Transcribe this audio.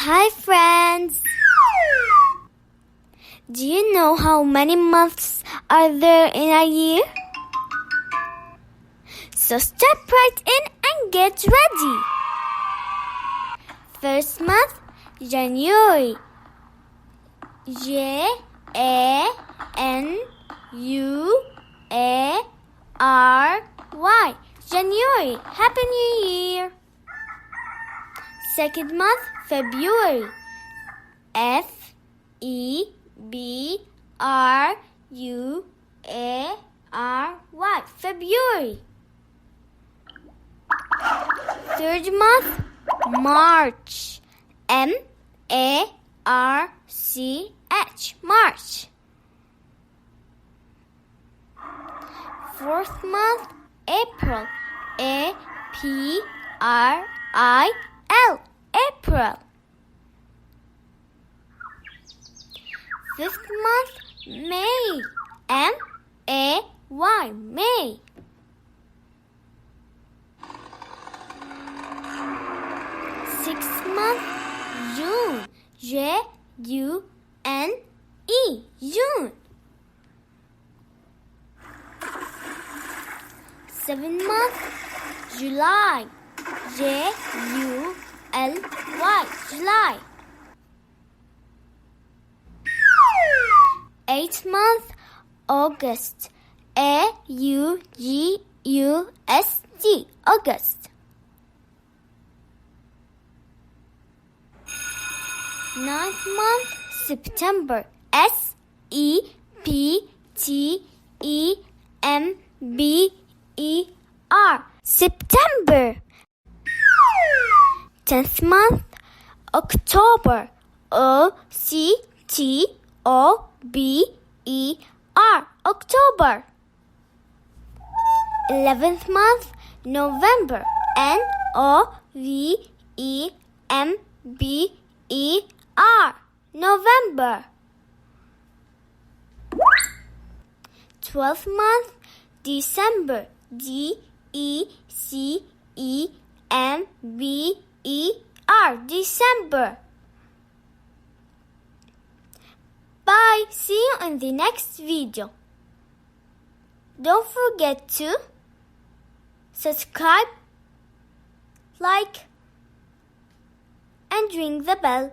Hi friends! Do you know how many months are there in a year? So step right in and get ready! First month, January. January. January. Happy New Year! Second month, February. February. February. Third month, March. March. Fourth month, April. April. Fifth month, May. May. Sixth month, June. June. Seventh month, July. July. Eighth month, August. August. Ninth month, September. September. 10th month, October. October. 11th month, November. November. 12th month, December. December. Bye. See you in the next video. Don't forget to subscribe, like, and ring the bell.